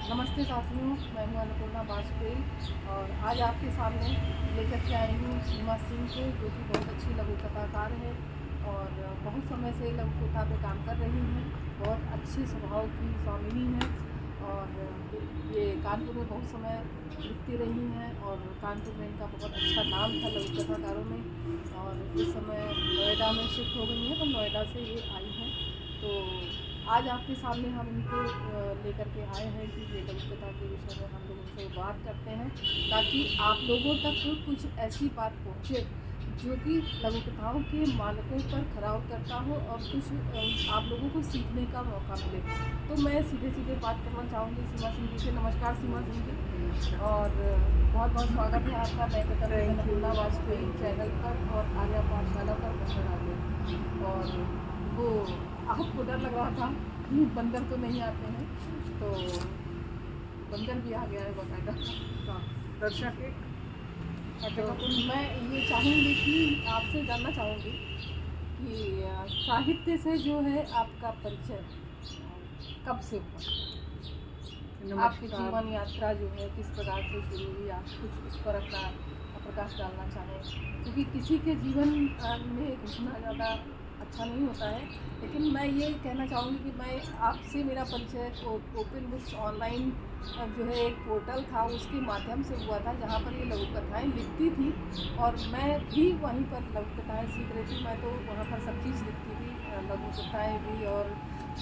नमस्ते साथियों, मैं हूँ अन्नपूर्णा वाजपेयी और आज आपके सामने लेकर के आई हूँ सीमा सिंह को, जो कि बहुत अच्छी लघु कथाकार है और बहुत समय से लघु कथा पे काम कर रही हैं। बहुत अच्छे स्वभाव की स्वामिनी हैं और ये कानपुर में बहुत समय लिखती रही हैं और कानपुर में इनका बहुत अच्छा नाम था लघु कथाकारों में। और इस समय नोएडा में शिफ्ट हो गई हैं, तो नोएडा से ये आई हैं। तो आज आपके सामने हम इनको लेकर के आए हैं कि ये लघु कथा के विषय में हम लोग इनसे बात करते हैं, ताकि आप लोगों तक कुछ ऐसी बात पहुँचे जो कि लघु कथाओं के मानकों पर खरा उतरता हो और कुछ आप लोगों को सीखने का मौका मिले। तो मैं सीधे सीधे बात करना चाहूँगी सीमा सिंह जी से। नमस्कार सीमा सिंह जी, और बहुत बहुत स्वागत है आपका मैं अन्नपूर्णा वाजपेयी चैनल पर और आर्या पाठशाला पर बंदर आ गए। और वो आपको डर लग रहा था कि बंदर तो नहीं आते हैं, तो बंदर भी आ गया है बाकायदा। दर्शक एक तो मैं ये चाहूँगी कि आपसे जानना चाहूँगी कि साहित्य से जो है आपका परिचय कब से हुआ, आपकी जीवन यात्रा जो है किस प्रकार से शुरू हुई, आप कुछ उस पर अपना प्रकाश डालना चाहें, क्योंकि किसी के जीवन में घुसना ज़्यादा अच्छा नहीं होता है। लेकिन मैं ये कहना चाहूँगी कि मैं आपसे मेरा परिचय ओपन बुक्स ऑनलाइन जो है एक पोर्टल था उसके माध्यम से हुआ था, जहाँ पर ये लघु कथाएँ लिखती थी और मैं भी वहीं पर लघु कथाएँ सीख रही थी। मैं तो वहाँ पर सब चीज़ लिखती थी, लघु कथाएँ भी, और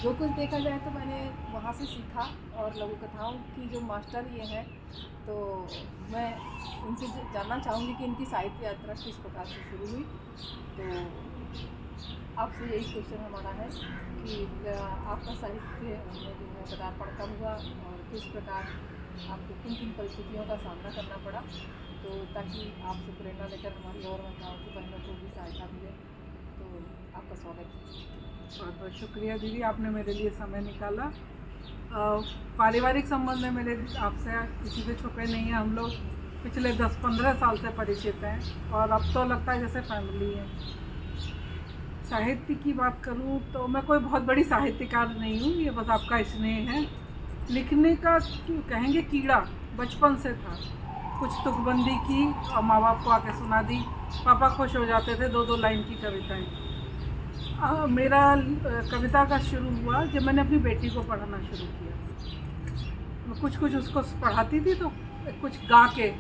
जो कुछ देखा जाए तो मैंने वहाँ से सीखा। और लघु कथाओं की जो मास्टर ये हैं, तो मैं इनसे जानना चाहूँगी कि इनकी साहित्य यात्रा किस प्रकार से शुरू हुई। तो आपसे यही क्वेश्चन हमारा है कि आपका साहित्य में जो है पदार्पण कब हुआ और किस प्रकार आपको किन किन परिस्थितियों का सामना करना पड़ा, तो ताकि आपसे प्रेरणा लेकर हमारी और महिलाओं की बहनों को भी सहायता मिले। तो आपका स्वागत है। बहुत बहुत शुक्रिया दीदी, आपने मेरे लिए समय निकाला। पारिवारिक संबंध में मेरे आपसे किसी से छुपे नहीं हैं। हम लोग पिछले 10-15 साल से परिचित हैं और अब तो लगता है जैसे फैमिली है। साहित्य की बात करूं तो मैं कोई बहुत बड़ी साहित्यकार नहीं हूं, ये बस आपका स्नेह है। लिखने का कहेंगे कीड़ा बचपन से था। कुछ तुकबंदी की और माँ बाप को आके सुना दी, पापा खुश हो जाते थे 2-2 लाइन की कविताएं। मेरा कविता का शुरू हुआ जब मैंने अपनी बेटी को पढ़ाना शुरू किया। मैं कुछ उसको पढ़ाती थी तो कुछ गा के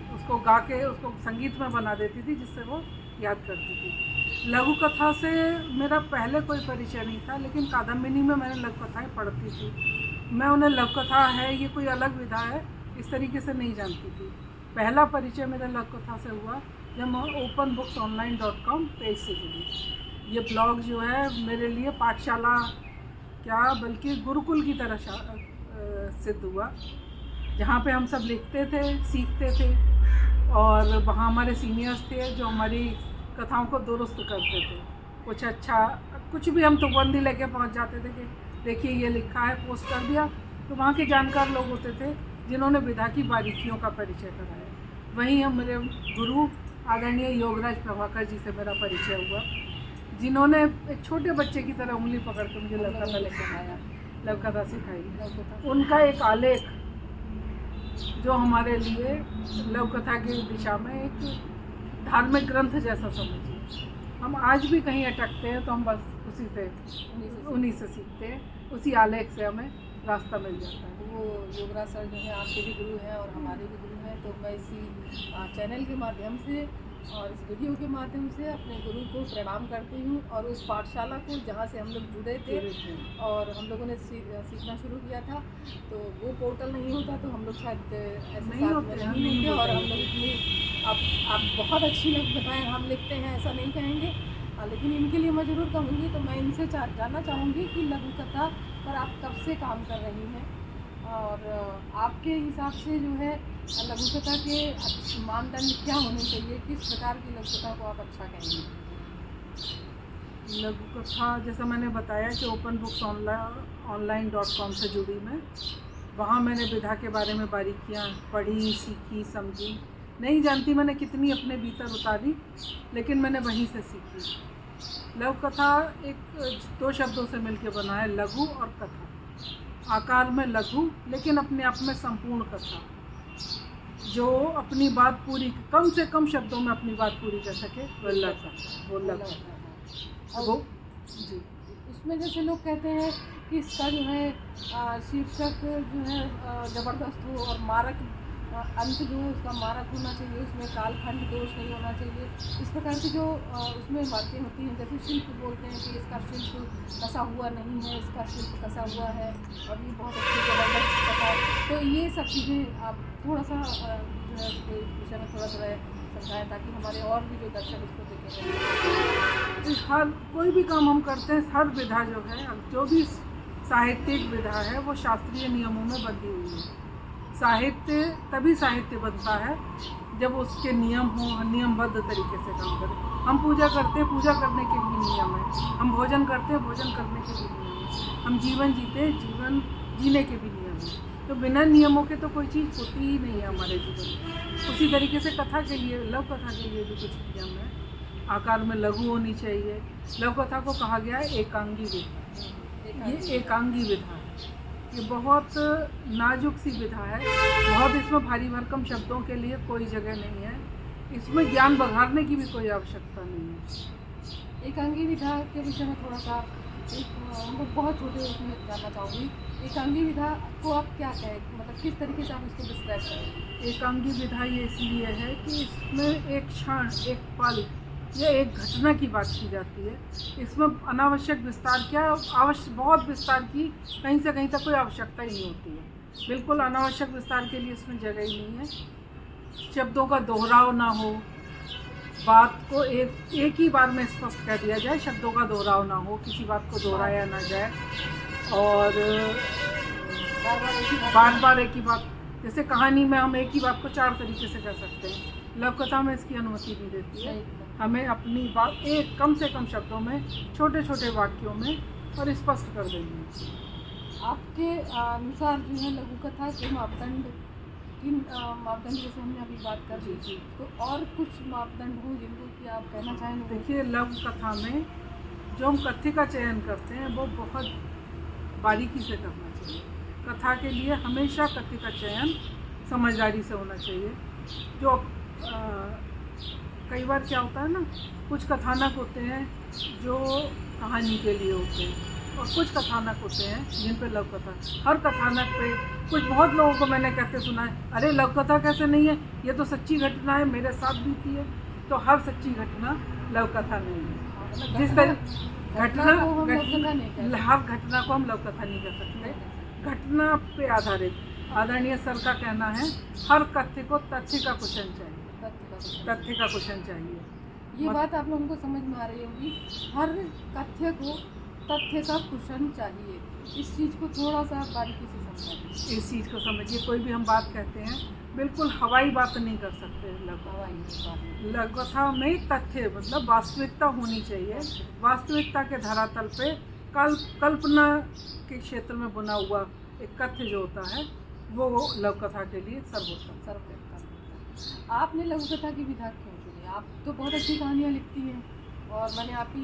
उसको संगीत में बना देती थी, जिससे वो याद करती थी। लघु कथा से मेरा पहले कोई परिचय नहीं था, लेकिन कादम्बिनी में मैंने लघु कथाएँ पढ़ती थी। मैं उन्हें लघु कथा है, ये कोई अलग विधा है, इस तरीके से नहीं जानती थी। पहला परिचय मेरा लघु कथा से हुआ जब मैं openbooksonline.com पेज से जुड़ी। ये ब्लॉग जो है मेरे लिए पाठशाला क्या बल्कि गुरुकुल की तरह सिद्ध हुआ, जहाँ पे हम सब लिखते थे, सीखते थे और वहाँ हमारे सीनियर्स थे जो हमारी कथाओं को दुरुस्त करते थे। कुछ भी हम तुकबंदी लेके पहुँच जाते थे कि देखिए ये लिखा है, पोस्ट कर दिया, तो वहाँ के जानकार लोग होते थे जिन्होंने विधा की बारीकियों का परिचय कराया। वहीं हम मेरे गुरु आदरणीय योगराज प्रभाकर जी से मेरा परिचय हुआ, जिन्होंने एक छोटे बच्चे की तरह उंगली पकड़ के मुझे लघु कथा सिखाया, लघु कथा सिखाई। उनका एक आलेख जो हमारे लिए लघु कथा की दिशा में एक धार्मिक ग्रंथ जैसा समझिए। हम आज भी कहीं अटकते हैं तो हम बस उन्हीं से सीखते हैं, उसी आलेख से हमें रास्ता मिल जाता है। वो योगराज सर जो है आपके भी गुरु हैं और हमारे भी गुरु हैं, तो मैं इसी चैनल के माध्यम से और इस वीडियो के माध्यम से अपने गुरु को प्रणाम करती हूँ। और उस पाठशाला को जहाँ से हम लोग जुड़े थे और हम लोगों ने सीखना शुरू किया था, तो वो पोर्टल नहीं होता तो हम लोग शायद ऐसे नहीं होते और हम लोग इतनी आप बहुत अच्छी लघु कथाएँ हम लिखते हैं ऐसा नहीं कहेंगे, लेकिन इनके लिए मैं ज़रूर कहूँगी। तो मैं इनसे जानना चाहूँगी कि लघु कथा पर आप कब से काम कर रही हैं और आपके हिसाब से जो है लघु कथा के मानदंड क्या होने चाहिए, किस प्रकार की लघु कथा को आप अच्छा कहेंगे? लघु कथा जैसा मैंने बताया कि openbooksonline.com से जुड़ी मैं, वहाँ मैंने विधा के बारे में बारीकियाँ पढ़ी, सीखी, समझी। नहीं जानती मैंने कितनी अपने भीतर उतारी, लेकिन मैंने वहीं से सीखी। लघु कथा एक 2 शब्दों से मिलकर बना है, लघु और कथा। आकार में लघु लेकिन अपने आप में संपूर्ण कथा, जो अपनी बात पूरी कम से कम शब्दों में अपनी बात पूरी कर सके वो लघु और वो जी। उसमें जैसे लोग कहते हैं कि इसका जो है शीर्षक जो है ज़बरदस्त हो और मारक अंत जो है उसका मारक होना चाहिए, उसमें कालखंड दोष नहीं होना चाहिए। इस प्रकार की जो उसमें बातें होती हैं, जैसे शिल्प बोलते हैं कि इसका शिल्प कसा हुआ नहीं है, इसका शिल्प कसा हुआ है और ये बहुत अच्छी ज़बरदस्त कथा है। तो ये सब चीज़ें आप थोड़ा सा जो है इसके विषय में थोड़ा समझाएं ताकि हमारे और भी जो दर्शक इसको देखेंगे। हर कोई भी काम हम करते हैं, हर विधा जो है, जो भी साहित्यिक विधा है वो शास्त्रीय नियमों में बंधी हुई है। साहित्य तभी साहित्य बनता है जब उसके नियम हों, नियमबद्ध तरीके से काम करें। हम पूजा करते हैं, पूजा करने के भी नियम है। हम भोजन करते हैं, भोजन करने के भी नियम है। हम जीवन जीते हैं, जीवन जीने के भी नियम है। तो बिना नियमों के तो कोई चीज़ होती ही नहीं है हमारे जीवन में। उसी तरीके से कथा के लिए, लघु कथा के लिए भी कुछ नियम है। आकार में लघु होनी चाहिए। लघु कथा को कहा गया है एकांगी विधा। ये एकांगी विधा है, ये बहुत नाजुक सी विधा है। बहुत इसमें भारी भरकम शब्दों के लिए कोई जगह नहीं है। इसमें ज्ञान बघारने की भी कोई आवश्यकता नहीं है। एकांगी विधा के विषय में थोड़ा सा हमको बहुत छोटे उसमें जानना चाहूँगी। एकांगी विधा को आप क्या कहें, मतलब किस तरीके से आप इसको डिस्क्राइब करें? एकांगी विधा ये इसलिए है कि इसमें एक क्षण, एक पल या एक घटना की बात की जाती है। इसमें अनावश्यक विस्तार क्या, बहुत विस्तार की कहीं से कहीं तक कोई आवश्यकता ही नहीं होती है। बिल्कुल अनावश्यक विस्तार के लिए इसमें जगह ही नहीं है। शब्दों का दोहराव ना हो, बात को एक ही बार में स्पष्ट कर दिया जाए, शब्दों का दोहराव ना हो, किसी बात को दोहराया ना जाए और बार बार एक ही बात। जैसे कहानी में हम एक ही बात को 4 तरीके से कर सकते हैं, लघु कथा में इसकी अनुमति नहीं देती है। हमें अपनी बात एक कम से कम शब्दों में, छोटे छोटे वाक्यों में और स्पष्ट कर देंगे। आपके अनुसार जो है लघु कथा के मापदंड, किन मापदंड जैसे हमने अभी बात कर दी थी, तो और कुछ मापदंड हो जिनको कि आप कहना चाहेंगे? देखिए, लघु कथा में जो हम कथ्य का चयन करते हैं वो बहुत बारीकी से करना चाहिए। कथा के लिए हमेशा कथ्य का चयन समझदारी से होना चाहिए। जो कई बार क्या होता है ना, कुछ कथानक होते हैं जो कहानी के लिए होते हैं और कुछ कथानक होते हैं जिन पे लघु कथा। हर कथानक पे कुछ बहुत लोगों को मैंने कहते सुना है, अरे लघु कथा कैसे नहीं है, ये तो सच्ची घटना है, मेरे साथ बीती है। तो हर सच्ची घटना लघु कथा नहीं है। जिस तरह घटना हर घटना को हम लघु कथा नहीं कर सकते। घटना पे आधारित आदरणीय सर का कहना है, हर कथ्य को तथ्य का कुशन चाहिए, तथ्य का कुशन चाहिए। ये बात आप लोगों को समझ में आ रही होगी, हर कथ्य को तथ्य का कुशन चाहिए। इस चीज़ को थोड़ा सा बारीकी से समझिए। इस चीज़ को समझिए। कोई भी हम बात कहते हैं, बिल्कुल हवाई बात नहीं कर सकते। लघु कथा में तथ्य मतलब वास्तविकता होनी चाहिए। वास्तविकता के धरातल पे कल्पना के क्षेत्र में बना हुआ एक कथ्य जो होता है वो लघु कथा के लिए सर्वोत्तम। आपने लघु कथा की विधा क्यों चुनी? आप तो बहुत अच्छी कहानियाँ लिखती हैं और मैंने आपकी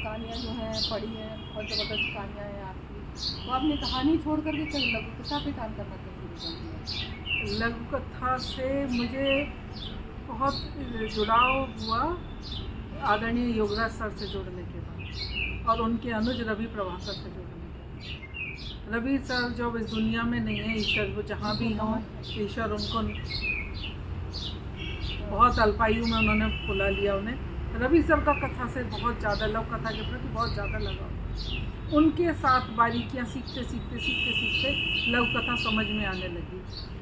कहानियाँ जो हैं पढ़ी हैं, बहुत ज़बरदस्त कहानियाँ हैं आपकी। तो आपने कहानी छोड़ करके कहीं लघु कथा पे काम करना क्यों शुरू कर दिया? लघु कथा से मुझे बहुत जुड़ाव हुआ आदरणीय योगराज सर से जुड़ने के बाद और उनके अनुज रवि प्रभाकर से जुड़ने के बाद। रवि सर जब इस दुनिया में नहीं है, ईश्वर वो जहाँ भी हों, ईश्वर उनको बहुत अल्पायु में उन्होंने बुला लिया। उन्हें रवि सर का कथा से बहुत ज़्यादा, लघु कथा के प्रति बहुत ज़्यादा लगाव। उनके साथ बारीकियाँ सीखते लघु कथा समझ में आने लगी।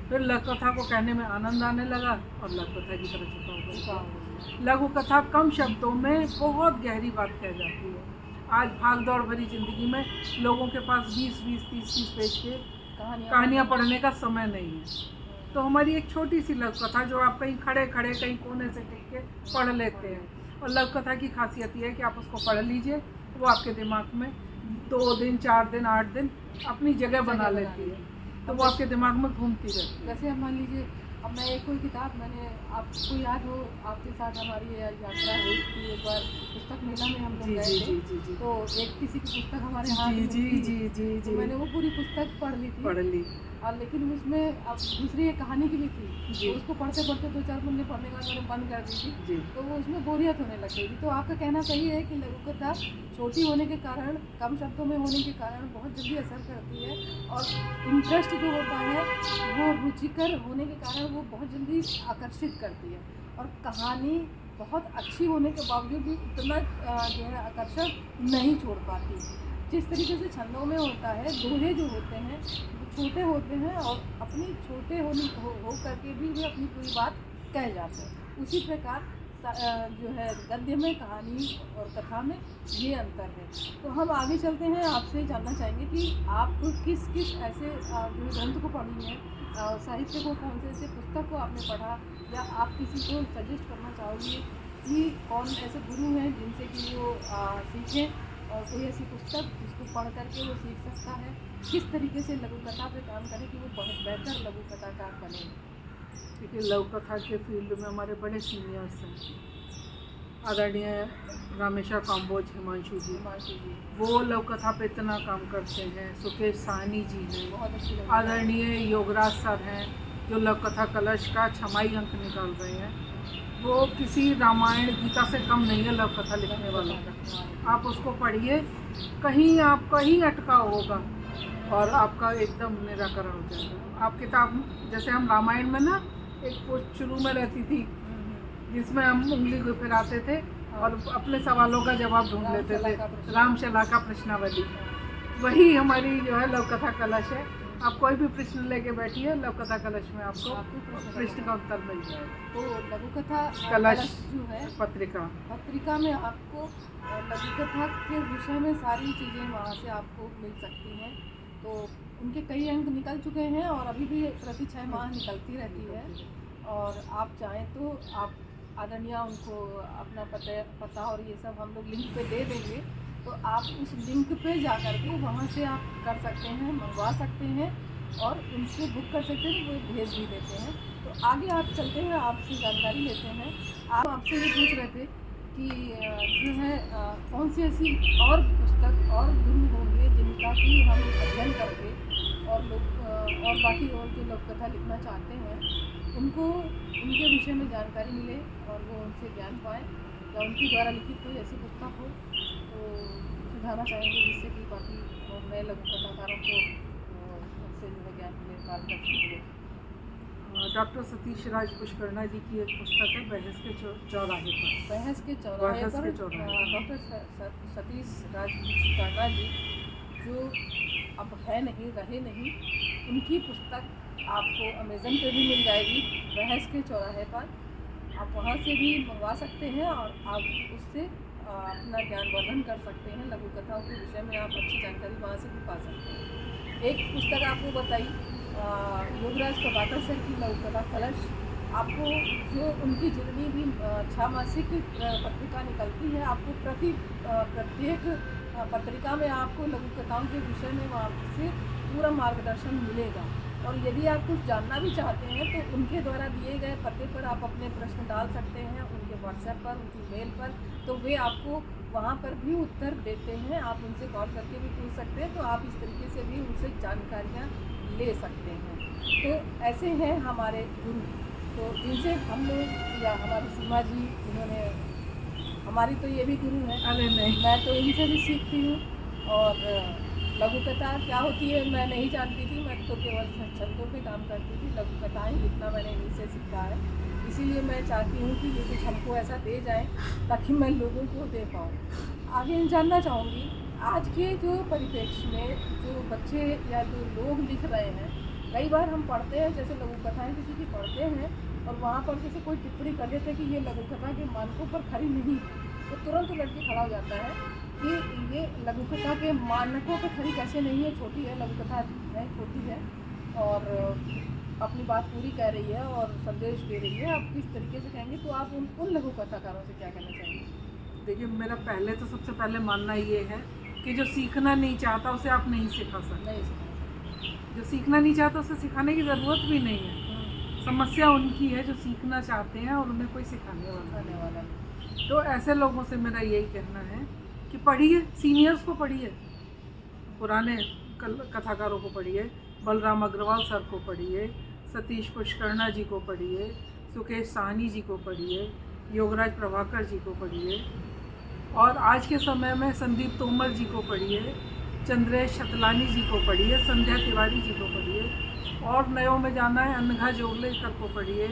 फिर लघु कथा को कहने में आनंद आने लगा और लघु कथा की तरफ झुकाव हो। लघु कथा कम शब्दों में बहुत गहरी बात कह जाती है। आज भाग दौड़ भरी ज़िंदगी में लोगों के पास 20-30 पेज के कहानियाँ पढ़ने का समय नहीं है। तो हमारी एक छोटी सी लघु कथा जो आप कहीं खड़े कहीं कोने से टिक के पढ़ लेते हैं। और लघु कथा की खासियत ये है कि आप उसको पढ़ लीजिए, वो आपके दिमाग में 2 दिन, 4 दिन, 8 दिन अपनी जगह बना लेती है। तो वो आपके दिमाग में घूमती रहती है। जैसे मान लीजिए अब मैं एक कोई किताब मैंने आपको याद हो आपके साथ हमारी ये यात्रा हुई थी एक बार पुस्तक मेला में हम लोग जी गए जी थे, जी जी जी तो एक किसी की पुस्तक हमारे हाथ जी में जी थी, जी जी तो जी मैंने वो पूरी पुस्तक पढ़ ली थी। पढ़ ली और लेकिन उसमें अब दूसरी एक कहानी की भी थी, जी। तो उसको पढ़ते पढ़ते 2-4 पन्ने पढ़ने के बाद मैंने बंद कर दी थी, जी तो वो उसमें बोरियत होने लग गई थी। तो आपका कहना सही है कि लघु कथा छोटी होने के कारण, कम शब्दों में होने के कारण बहुत जल्दी असर करती है, और इंटरेस्ट जो होता है वो रुचिकर होने के कारण वो बहुत जल्दी आकर्षित करती है, और कहानी बहुत अच्छी होने के बावजूद भी उतना जो है आकर्षण नहीं छोड़ पाती। जिस तरीके से छंदों में होता है, दोहे जो होते हैं वो छोटे होते हैं और अपनी छोटे हो करके भी वे अपनी पूरी बात कह जाते हैं। उसी प्रकार जो है गद्य में, कहानी और कथा में ये अंतर है। तो हम आगे चलते हैं, आपसे जानना चाहेंगे कि आप किस किस ऐसे जो ग्रंथ को पढ़ी हैं, साहित्य को, कौन से ऐसे पुस्तक को आपने पढ़ा, या आप किसी को सजेस्ट करना चाहोगे कि कौन ऐसे गुरु हैं जिनसे कि वो सीखें, और कोई ऐसी पुस्तक जिसको पढ़ करके वो सीख सकता है, किस तरीके से लघु कथा पे काम करें कि वो बहुत बेहतर लघु कथाकार बने। देखिए, लघु कथा के फील्ड में हमारे बड़े सीनियर्स हैं, आदरणीय रामेश्वर काम्बोज हिमांशु जी, वो लघु कथा पे इतना काम करते हैं। सुकेश साहनी जी हैं, बहुत अच्छी लगी। आदरणीय योगराज सर हैं जो लघु कथा कलश का 6वां अंक निकाल रहे हैं। वो किसी रामायण गीता से कम नहीं है लघु कथा लिखने वालों का। आप उसको पढ़िए, कहीं आपका ही अटकाव होगा और आपका एकदम निराकरण हो जाएगा। आप किताब, जैसे हम रामायण में ना एक पोस्ट शुरू में रहती थी जिसमें हम उंगली फिराते थे और अपने सवालों का जवाब ढूंढ लेते थे, रामशला का प्रश्नावली, वही हमारी जो है लघु कथा कलश है। आप कोई भी प्रश्न लेके बैठिए, लघु कथा कलश में आपको प्रश्न का उत्तर मिल जाएगा। तो लघु कथा कलश जो है पत्रिका में आपको लघु कथा के विषय में सारी चीज़ें वहाँ से आपको मिल सकती हैं। तो उनके कई अंक निकल चुके हैं और अभी भी प्रति 6 माह निकलती रहती है, और आप चाहें तो आप आदरणीय उनको अपना पता और ये सब हम लोग लिंक पे दे देंगे, तो आप उस लिंक पे जा कर के वहाँ से आप कर सकते हैं, मंगवा सकते हैं और उनसे बुक कर सकते हैं, वो भेज भी देते हैं। तो आगे आप चलते हैं, आपसे जानकारी लेते हैं। आप आपसे ये पूछ रहे थे कि जो है कौन सी ऐसी और पुस्तक और गुरु होंगे जिनका कि हम अध्ययन करके और लोग और बाकी और जो लोग कथा लिखना चाहते हैं उनको उनके विषय में जानकारी मिले और वो उनसे ज्ञान पाएँ, या उनके द्वारा लिखित कोई ऐसी पुस्तक हो तो सुझाना चाहेंगे जिससे कि बाकी नए लघु कथाकारों को उससे जो है ज्ञान मिले, मार्गदर्शन मिले। डॉक्टर सतीश राज पुष्करना जी की एक पुस्तक है, बहस के चौराहे पर। बहस के चौराहे पर डॉक्टर सतीश राज पुष्करना जी जो अब है नहीं, रहे नहीं, उनकी पुस्तक आपको अमेज़न पे भी मिल जाएगी, बहस के चौराहे पर। आप वहाँ से भी मंगवा सकते हैं और आप उससे अपना ज्ञानवर्धन कर सकते हैं। लघु कथाओं के विषय में आप अच्छी जानकारी वहाँ से भी पा सकते हैं। एक पुस्तक आपको बताई योगराज प्रभाकर सर की लघु कथा कलश। आपको जो उनकी जितनी भी 6 मासिक पत्रिका निकलती है, आपको प्रत्येक पत्रिका में आपको लघु कथाओं के विषय में वहाँ से पूरा मार्गदर्शन मिलेगा। और यदि आप कुछ जानना भी चाहते हैं तो उनके द्वारा दिए गए पते पर आप अपने प्रश्न डाल सकते हैं, उनके व्हाट्सएप पर, उनकी मेल पर, तो वे आपको वहाँ पर भी उत्तर देते हैं। आप उनसे कॉल करके भी पूछ सकते हैं, तो आप इस तरीके से भी उनसे जानकारियाँ ले सकते हैं। तो ऐसे हैं हमारे गुरु, तो जिनसे हम लोग या हमारी सीमा जी, इन्होंने हमारी तो ये भी गुरु हैं। अरे नहीं, मैं तो इनसे भी सीखती हूँ, और लघु कथा क्या होती है मैं नहीं जानती थी, मैं तो केवल छंदों पे काम करती थी। लघु कथाएँ लिखना मैंने इन्हीं से सीखा है, इसीलिए मैं चाहती हूँ कि ये कुछ हमको ऐसा दे जाए ताकि मैं लोगों को दे पाऊँ। आगे जानना चाहूँगी, आज के जो परिप्रेक्ष्य में जो बच्चे या जो लोग लिख रहे हैं, कई बार हम पढ़ते हैं, जैसे लघु कथाएँ किसी की पढ़ते हैं और वहाँ पर जैसे कोई टिप्पणी कर देते हैं कि ये लघु कथा के मानकों पर खरी नहीं है, तो तुरंत लड़के खड़ा हो जाता है कि ये लघु कथा के मानकों पर खरी कैसे नहीं है, छोटी है लघु कथा है, छोटी है और अपनी बात पूरी कह रही है और संदेश दे रही है। आप किस तरीके से कहेंगे, तो आप उन लघु कथाकारों से क्या कहना चाहेंगे? देखिए, मेरा सबसे पहले मानना ये है कि जो सीखना नहीं चाहता उसे आप नहीं सिखा सकते। नहीं सिखा सकते। जो सीखना नहीं चाहता उसे सिखाने की ज़रूरत भी नहीं है। समस्या उनकी है जो सीखना चाहते हैं और उन्हें कोई सिखाने वाला आने वाला नहीं। नहीं। तो ऐसे लोगों से मेरा यही कहना है कि पढ़िए, सीनियर्स को पढ़िए, पुराने कथाकारों को पढ़िए, बलराम अग्रवाल सर को पढ़िए, सतीश पुष्करना जी को पढ़िए, सुकेश साहनी जी को पढ़िए, योगराज प्रभाकर जी को पढ़िए, और आज के समय में संदीप तोमर जी को पढ़िए, चंद्रेश छतलानी जी को पढ़िए, संध्या तिवारी जी को पढ़िए, और नयों में जाना है अनघा जोगलेकर को पढ़िए,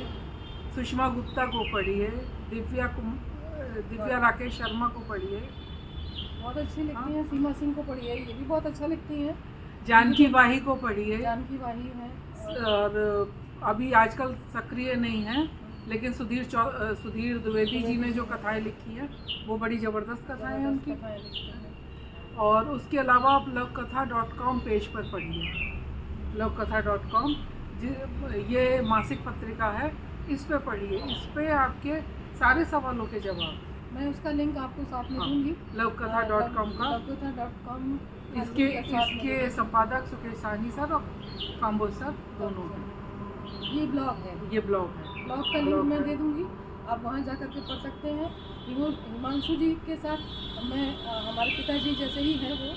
सुषमा गुप्ता को पढ़िए, दिव्या राकेश शर्मा को पढ़िए, बहुत अच्छी लिखती हैं। सीमा सिंह को पढ़िए, ये भी बहुत अच्छा लिखती हैं। जानकी वाही को पढ़िए, जानकी वाही है। और अभी आजकल सक्रिय नहीं है, लेकिन सुधीर द्विवेदी जी ने जो कथाएं लिखी हैं वो बड़ी ज़बरदस्त कथाएं हैं उनकी। कथाएं लिखती हैं। और उसके अलावा आप lovekatha.com पेज पर पढ़िए, lovekatha.com ये मासिक पत्रिका है, इस पे पढ़िए, इस पे आपके सारे सवालों के जवाब। मैं उसका लिंक आपको साथ में हाँ, दूंगी, lovekatha.com का। lovegatha.com इसके संपादक सुकेश साहनी सर और काम्बोज सर दोनों हैं। ये ब्लॉग है, ये ब्लॉग है, ब्लॉग का लिंक मैं दे दूंगी, आप वहाँ जा करके पढ़ सकते हैं। हिमांशु जी के साथ मैं हमारे पिताजी जैसे ही हैं वो,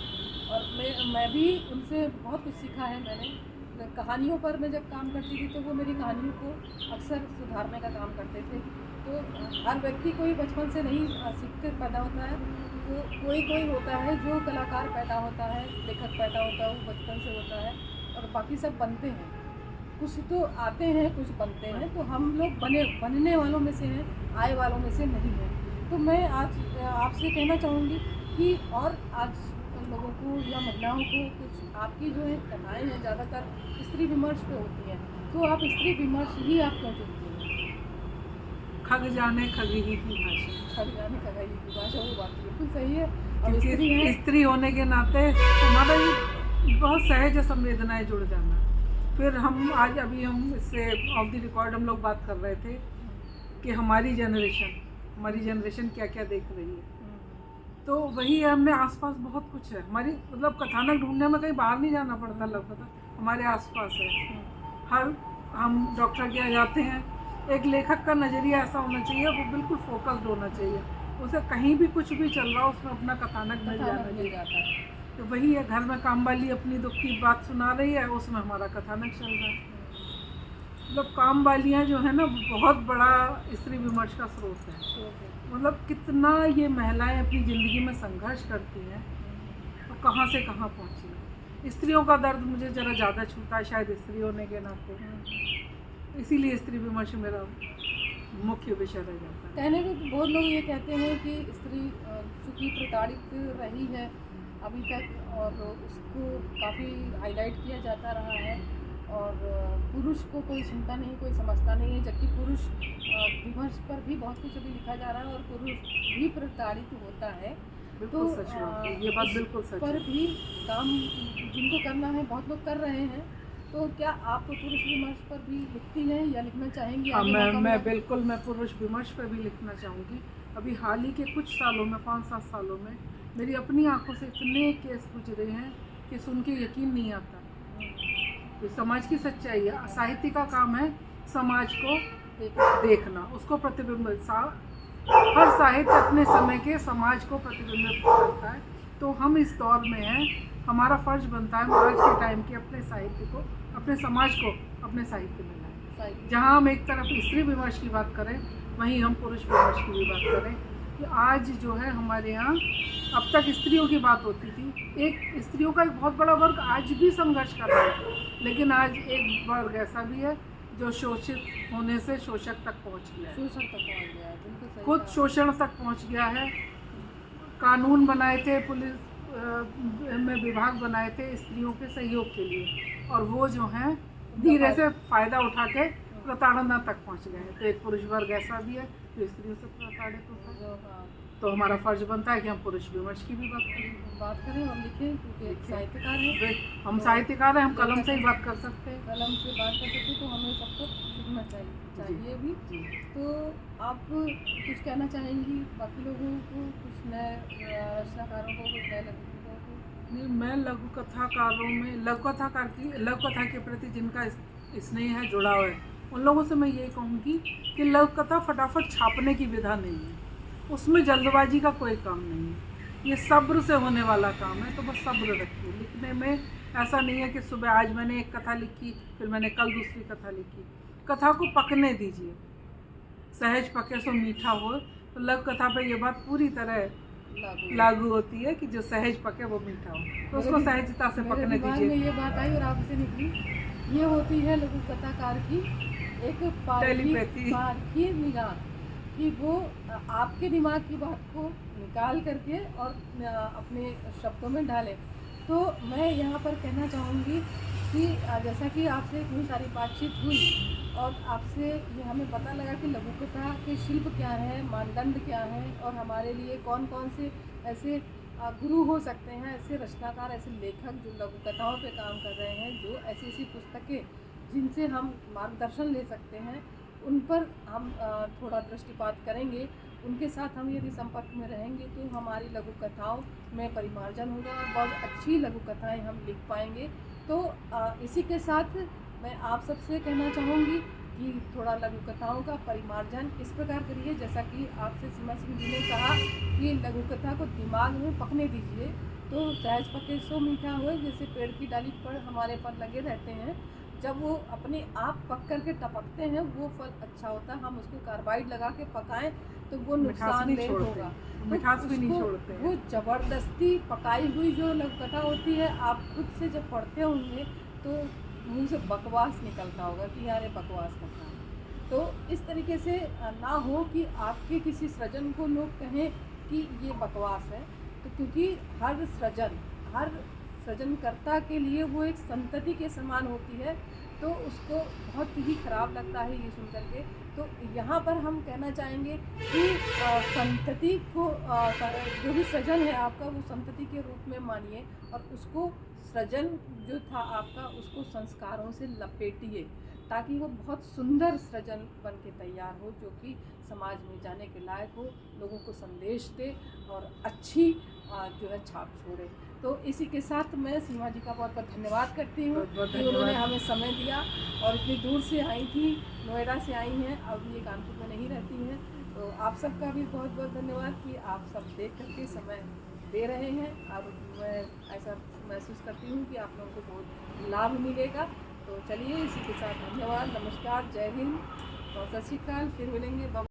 और मैं भी उनसे बहुत कुछ सीखा है। मैंने कहानियों पर मैं जब काम करती थी तो वो मेरी कहानियों को अक्सर सुधारने का काम करते थे। तो हर व्यक्ति कोई बचपन से नहीं सीख कर पैदा होता है, तो कोई होता है जो कलाकार पैदा होता है, लेखक पैदा होता है, वो बचपन से होता है, और बाकी सब बनते हैं। कुछ तो आते हैं, कुछ बनते हैं। तो हम लोग बनने वालों में से हैं, आए वालों में से नहीं हैं। तो मैं आज आपसे कहना चाहूँगी कि और आज लोगों को या महिलाओं को कुछ आपकी जो है कथाएँ हैं ज़्यादातर स्त्री विमर्श पे होती हैं, तो आप स्त्री विमर्श ही आप क्यों चुनती हैं? खग जाने खगी ही की भाषा, खग जाने खगाई की भाषा, वो बात बिल्कुल सही है। अब क्योंकि स्त्री है, स्त्री होने के नाते हमारा ये बहुत सहज संवेदनाएं जुड़ जाना। फिर हम आज अभी हम इससे ऑफ द रिकॉर्ड हम लोग बात कर रहे थे कि हमारी जनरेशन क्या क्या देख रही है। तो वही है, हमने आसपास बहुत कुछ है हमारी, मतलब कथानक ढूंढने में कहीं बाहर नहीं जाना पड़ता, लगता हमारे आसपास है। हम डॉक्टर के यहाँ जाते हैं, एक लेखक का नज़रिया ऐसा होना चाहिए, वो बिल्कुल फोकस्ड होना चाहिए, उसे कहीं भी कुछ भी चल रहा हो उसमें अपना कथानक मिल जाता है। तो वही है, घर में काम वाली अपनी दुख की बात सुना रही है, उसमें हमारा कथानक चल रहा है। मतलब काम वालियाँ जो है ना, बहुत बड़ा स्त्री विमर्श का स्रोत है। मतलब कितना ये महिलाएं अपनी ज़िंदगी में संघर्ष करती हैं, तो कहाँ से कहाँ पहुँची हैं। स्त्रियों का दर्द मुझे ज़रा ज़्यादा छूता है, शायद स्त्री होने के नाते, इसीलिए स्त्री विमर्श मेरा मुख्य विषय रह जाता है। कहने को तो बहुत लोग ये कहते हैं कि स्त्री चूँकि प्रताड़ित रही है अभी तक, और उसको काफ़ी हाईलाइट किया जाता रहा है, और पुरुष को कोई सुनता नहीं, कोई समझता नहीं है, जबकि पुरुष विमर्श पर भी बहुत कुछ अभी लिखा जा रहा है, और पुरुष भी प्रताड़ित होता है। बिल्कुल सच बात है, ये बात बिल्कुल सच पर है। भी काम जिनको करना है बहुत लोग कर रहे हैं। तो क्या आप पुरुष विमर्श पर भी लिखती हैं या लिखना चाहेंगी? मैं बिल्कुल, मैं पुरुष विमर्श पर भी लिखना चाहूँगी। अभी हाल ही के कुछ सालों में, 5-7 सालों में मेरी अपनी आंखों से इतने केस गुजरे हैं कि सुन के यकीन नहीं आता। तो समाज की सच्चाई है, साहित्य का काम है समाज को देखना, उसको प्रतिबिंबित, हर साहित्य अपने समय के समाज को प्रतिबिंबित करता है। तो हम इस दौर में हैं, हमारा फर्ज बनता है आज के टाइम के अपने साहित्य को, अपने समाज को अपने साहित्य में लाएं। जहाँ हम एक तरफ स्त्री विमर्श की बात करें, वहीं हम पुरुष विमर्श की भी बात करें। कि आज जो है हमारे यहाँ, अब तक स्त्रियों की बात होती थी, एक स्त्रियों का एक बहुत बड़ा वर्ग आज भी संघर्ष कर रहा है, लेकिन आज एक वर्ग ऐसा भी है जो शोषित होने से शोषक तक पहुँच गया है, शोषण तक पहुँच गया है, बिल्कुल सही खुद कहा। शोषण तक पहुँच गया है। कानून बनाए थे, पुलिस में विभाग बनाए थे स्त्रियों के सहयोग के लिए, और वो जो हैं धीरे से फ़ायदा उठा के प्रताड़ना तक पहुंच गए हैं। तो एक पुरुष वर्ग ऐसा भी है जो स्त्रियों से प्रताड़ित होता है। तो हमारा फर्ज बनता है कि हम पुरुष विमर्श की भी बात करें और लिखें, क्योंकि एक साहित्यकार हैं, हम साहित्यकार हैं, हम कलम से ही बात कर सकते हैं, कलम से बात कर सकते हैं। तो हमें सबको लिखना चाहिए भी। तो आप कुछ कहना चाहेंगी बाकी लोगों को, कुछ नए रचनाकारों को, कुछ नए लेखकों को? नहीं, मैं लघु कथाकारों में लघु कथा के प्रति जिनका स्नेह है, जुड़ाव है, उन लोगों से मैं ये कहूँगी कि लघु कथा फटाफट छापने की विधा नहीं है, उसमें जल्दबाजी का कोई काम नहीं है, ये सब्र से होने वाला काम है। तो बस सब्र रखिए लिखने में। ऐसा नहीं है कि सुबह आज मैंने एक कथा लिखी, फिर मैंने कल दूसरी कथा लिखी। कथा को पकने दीजिए, सहज पके सो मीठा हो। तो लघु कथा पे ये बात पूरी तरह लागू होती है कि जो सहज पके वो मीठा हो, तो उसको सहजता से पकने दीजिए। दीजिए। ये बात आई और आपसे निकली, ये होती है लघु कथाकार की एक पारखी निगाह, कि वो आपके दिमाग की बात को निकाल करके और अपने शब्दों में डाले। तो मैं यहाँ पर कहना चाहूँगी कि जैसा कि आपसे इतनी सारी बातचीत हुई और आपसे ये हमें पता लगा कि लघु कथा के शिल्प क्या है, मानदंड क्या है, और हमारे लिए कौन कौन से ऐसे गुरु हो सकते हैं, ऐसे रचनाकार, ऐसे लेखक जो लघु कथाओं पे काम कर रहे हैं, जो ऐसी ऐसी पुस्तकें जिनसे हम मार्गदर्शन ले सकते हैं, उन पर हम थोड़ा दृष्टिपात करेंगे। उनके साथ हम यदि संपर्क में रहेंगे तो हमारी लघु कथाओं में परिमार्जन होगा और बहुत अच्छी लघु कथाएँ हम लिख पाएंगे। तो इसी के साथ मैं आप सबसे कहना चाहूँगी कि थोड़ा लघु कथाओं का परिमार्जन इस प्रकार करिए, जैसा कि आपसे सीमा सिंह जी ने कहा कि लघु कथा को दिमाग में पकने दीजिए, तो सहज पके सो मीठा हो। जैसे पेड़ की डाली पर हमारे फल लगे रहते हैं, जब वो अपने आप पक करके टपकते हैं वो फल अच्छा होता है। हम उसको कार्बाइड लगा के पकाएं तो वो नुकसानदेह होगा, मिठास भी नहीं छोड़ते। वो ज़बरदस्ती पकाई हुई जो लघु कथा होती है, आप खुद से जब पढ़ते होंगे तो मुंह से बकवास निकलता होगा कि यार ये बकवास कथा है। तो इस तरीके से ना हो कि आपके किसी सृजन को लोग कहें कि ये बकवास है। तो क्योंकि हर सृजनकर्ता के लिए वो एक संतति के समान होती है, तो उसको बहुत ही ख़राब लगता है ये सुन करके। तो यहाँ पर हम कहना चाहेंगे कि संतति को जो भी सृजन है आपका, वो संतति के रूप में मानिए और उसको सृजन जो था आपका उसको संस्कारों से लपेटिए, ताकि वो बहुत सुंदर सृजन बन के तैयार हो, जो कि समाज में जाने के लायक हो, लोगों को संदेश दे और अच्छी जो है छाप छोड़े। तो इसी के साथ मैं सीमा जी का बहुत बहुत धन्यवाद करती हूँ कि उन्होंने हमें समय दिया और इतनी दूर से आई थी, नोएडा से आई हैं, अब ये कानपुर में नहीं रहती हैं। तो आप सबका भी बहुत बहुत धन्यवाद कि आप सब देख करके समय दे रहे हैं। अब मैं ऐसा महसूस करती हूँ कि आप लोगों को बहुत लाभ मिलेगा। तो चलिए इसी के साथ धन्यवाद, नमस्कार, जय हिंद और सत श्री अकाल। फिर मिलेंगे।